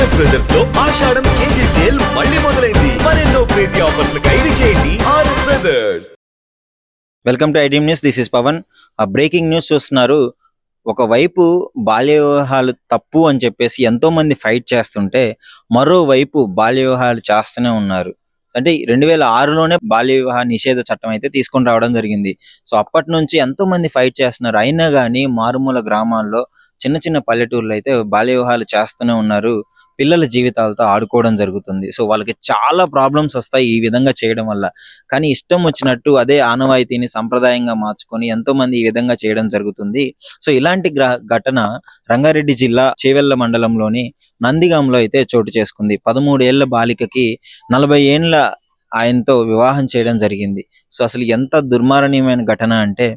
RS brothers లో ఆషాఢం KG sale మళ్ళీ మొదలైంది. మరెన్నో క్రేజీ ఆఫర్స్ ఖైదు చేయండి RS brothers. Welcome to iDream news. This is Pavan. Breaking news చూస్తున్నారు. ఒకవైపు బాల్య వివాహాలు తప్పు అని చెప్పేసి ఎంతో మంది ఫైట్ చేస్తుంటే, మరోవైపు బాల్య వివాహాలు చేస్తూనే ఉన్నారు. అంటే 2006లోనే బాల్య వివాహ నిషేధ చట్టం అయితే తీసుకొని రావడం జరిగింది. సో అప్పటి నుంచి ఎంతో మంది ఫైట్ చేస్తున్నారు. అయినా కానీ మారుమూల గ్రామాల్లో, చిన్న చిన్న పల్లెటూర్లో అయితే బాల్య వివాహాలు చేస్తూనే ఉన్నారు. పిల్లల జీవితాలతో ఆడుకోవడం జరుగుతుంది. సో వాళ్ళకి చాలా ప్రాబ్లమ్స్ వస్తాయి ఈ విధంగా చేయడం వల్ల. కానీ ఇష్టం వచ్చినట్టు అదే ఆనవాయితీని సంప్రదాయంగా మార్చుకొని ఎంతో మంది ఈ విధంగా చేయడం జరుగుతుంది. సో ఇలాంటి ఘటన రంగారెడ్డి జిల్లా చేవెళ్ల మండలంలోని నందిగాంలో అయితే చోటు చేసుకుంది. 13 ఏళ్ల బాలికకి 40 ఏండ్ల ఆయనతో వివాహం చేయడం జరిగింది. సో అసలు ఎంత దుర్మారణీయమైన ఘటన అంటే,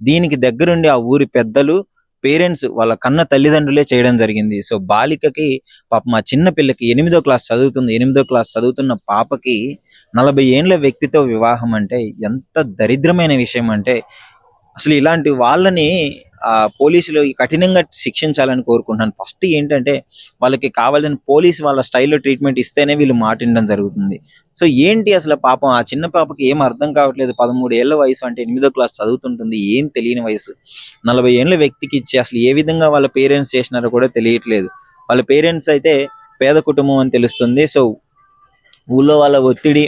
దీనికి దగ్గరుండి ఆ ఊరి పెద్దలు, పేరెంట్స్, వాళ్ళ కన్న తల్లిదండ్రులే చేయడం జరిగింది. సో బాలికకి, పాపం ఆ చిన్న పిల్లకి 8వ క్లాస్ చదువుతుంది. 8వ క్లాస్ చదువుతున్న పాపకి 40 ఏండ్ల వ్యక్తితో వివాహం అంటే ఎంత దరిద్రమైన విషయం అంటే, అసలు ఇలాంటి వాళ్ళని పోలీసులు కఠినంగా శిక్షించాలని కోరుకుంటున్నాను. ఫస్ట్ ఏంటంటే, వాళ్ళకి కావాలని పోలీసు వాళ్ళ స్టైల్లో ట్రీట్మెంట్ ఇస్తేనే వీళ్ళు మాటిండడం జరుగుతుంది. సో ఏంటి అసలు పాపం ఆ చిన్న పాపకి ఏం అర్థం కావట్లేదు. 13 ఏళ్ల వయసు అంటే 8వ క్లాస్ చదువుతుంటుంది. ఏం తెలియని వయసు. 40 ఏండ్ల వ్యక్తికి ఇచ్చి అసలు ఏ విధంగా వాళ్ళ పేరెంట్స్ చేసినారో కూడా తెలియట్లేదు. వాళ్ళ పేరెంట్స్ అయితే పేద కుటుంబం అని తెలుస్తుంది. సో ఊళ్ళో వాళ్ళ ఒత్తిడి,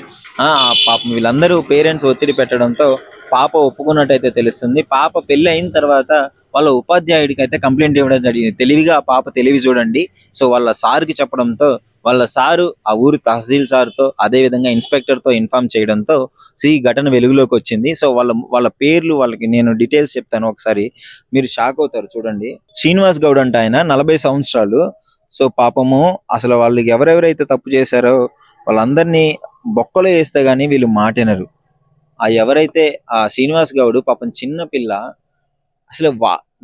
పాపం వీళ్ళందరూ పేరెంట్స్ ఒత్తిడి పెట్టడంతో పాప ఒప్పుకున్నట్టయితే తెలుస్తుంది. పాప పెళ్లి అయిన తర్వాత వాళ్ళ ఉపాధ్యాయుడికి అయితే కంప్లైంట్ ఇవ్వడం జరిగింది. తెలివిగా ఆ పాప తెలివి చూడండి. సో వాళ్ళ సార్కి చెప్పడంతో, వాళ్ళ సారు ఆ ఊరి తహసీల్ సార్తో, అదే విధంగా ఇన్స్పెక్టర్తో ఇన్ఫార్మ్ చేయడంతో ఈ ఘటన వెలుగులోకి వచ్చింది. సో వాళ్ళ పేర్లు, వాళ్ళకి నేను డీటెయిల్స్ చెప్తాను, ఒకసారి మీరు షాక్ అవుతారు. చూడండి. శ్రీనివాస్ గౌడ్ అంటే ఆయన 40 సంవత్సరాలు. సో పాపము అసలు వాళ్ళు ఎవరెవరైతే తప్పు చేశారో వాళ్ళందరినీ బొక్కలో వేస్తే గానీ వీళ్ళు మాటినరు. ఎవరైతే ఆ శ్రీనివాస్ గౌడ్ పాపం చిన్న పిల్ల, అసలు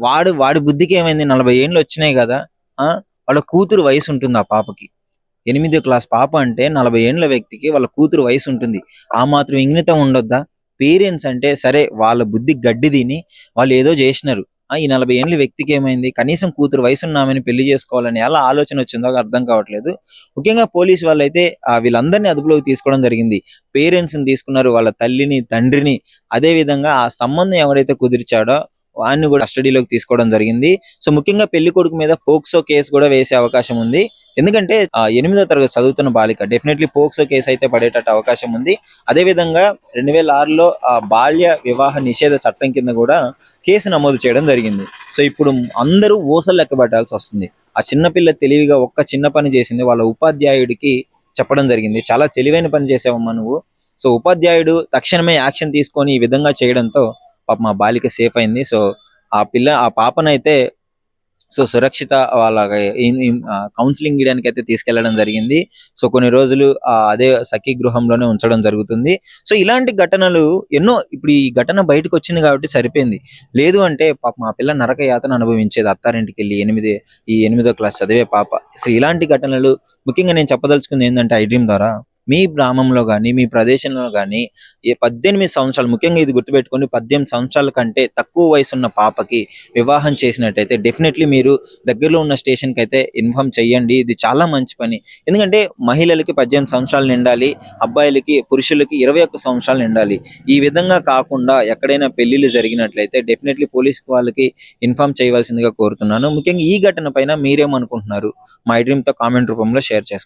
వాడి బుద్ధికి ఏమైంది? 40 ఏండ్లు వచ్చినాయి కదా. వాళ్ళ కూతురు వయసు ఉంటుంది ఆ పాపకి. 8వ క్లాస్ పాప అంటే 40 ఏండ్ల వ్యక్తికి వాళ్ళ కూతురు వయసు ఉంటుంది. ఆ మాత్రం ఇంగితం ఉండొద్దా? పేరెంట్స్ అంటే సరే, వాళ్ళ బుద్ధి గడ్డి తిని వాళ్ళు ఏదో చేసినారు. ఈ 40 ఏండ్ల వ్యక్తికి ఏమైంది? కనీసం కూతురు వయసున్నామని పెళ్లి చేసుకోవాలని ఎలా ఆలోచన వచ్చిందో అర్థం కావట్లేదు. ముఖ్యంగా పోలీసు వాళ్ళైతే వీళ్ళందరినీ అదుపులోకి తీసుకోవడం జరిగింది. పేరెంట్స్ని తీసుకున్నారు, వాళ్ళ తల్లిని, తండ్రిని, అదే విధంగా ఆ సంబంధం ఎవరైతే కుదిర్చాడో వాడిని కూడా కస్టడీలోకి తీసుకోవడం జరిగింది. సో ముఖ్యంగా పెళ్లి కొడుకు మీద పోక్సో కేసు కూడా వేసే అవకాశం ఉంది. ఎందుకంటే 8వ తరగతి చదువుతున్న బాలిక, డెఫినెట్లీ పోక్సో కేసు అయితే పడేటట్టు అవకాశం ఉంది. అదే విధంగా 2006లో బాల్య వివాహ నిషేధ చట్టం కింద కూడా కేసు నమోదు చేయడం జరిగింది. సో ఇప్పుడు అందరూ ఊసలు లెక్కబట్టాల్సి వస్తుంది. ఆ చిన్నపిల్ల తెలివిగా ఒక్క చిన్న పని చేసింది. వాళ్ళ ఉపాధ్యాయుడికి చెప్పడం జరిగింది, చాలా తెలివైన పని చేసావమ్మా నువ్వు. సో ఉపాధ్యాయుడు తక్షణమే యాక్షన్ తీసుకొని ఈ విధంగా చేయడంతో పాప మా బాలిక సేఫ్ అయింది. సో ఆ పాపనైతే సో సురక్షిత వాళ్ళ కౌన్సిలింగ్ ఇవ్వడానికి అయితే తీసుకెళ్లడం జరిగింది. సో కొన్ని రోజులు అదే సఖీ గృహంలోనే ఉంచడం జరుగుతుంది. సో ఇలాంటి ఘటనలు ఎన్నో. ఇప్పుడు ఈ ఘటన బయటకు వచ్చింది కాబట్టి సరిపోయింది. లేదు అంటే పాప మా పిల్ల నరక యాతన అనుభవించేది అత్తారింటికి వెళ్ళి. 8వ క్లాస్ చదివే పాప. సో ఇలాంటి ఘటనలు ముఖ్యంగా నేను చెప్పదలుచుకుంది ఏంటంటే, ఐడ్రీమ్ ద్వారా మీ గ్రామంలో కానీ, మీ ప్రదేశంలో కానీ 18 సంవత్సరాలు, ముఖ్యంగా ఇది గుర్తుపెట్టుకొని, 18 సంవత్సరాల కంటే తక్కువ వయసు ఉన్న పాపకి వివాహం చేసినట్టయితే డెఫినెట్లీ మీరు దగ్గరలో ఉన్న స్టేషన్కి అయితే ఇన్ఫార్మ్ చేయండి. ఇది చాలా మంచి పని. ఎందుకంటే మహిళలకి 18 సంవత్సరాలు నిండాలి, అబ్బాయిలకి, పురుషులకి 21 సంవత్సరాలు నిండాలి. ఈ విధంగా కాకుండా ఎక్కడైనా పెళ్లిళ్ళు జరిగినట్లయితే డెఫినెట్లీ పోలీస్ వాళ్ళకి ఇన్ఫార్మ్ చేయవలసిందిగా కోరుతున్నాను. ముఖ్యంగా ఈ ఘటన పైన మీరేమనుకుంటున్నారు? మా ఐడ్రీమ్తో కామెంట్ రూపంలో షేర్ చేసుకోండి.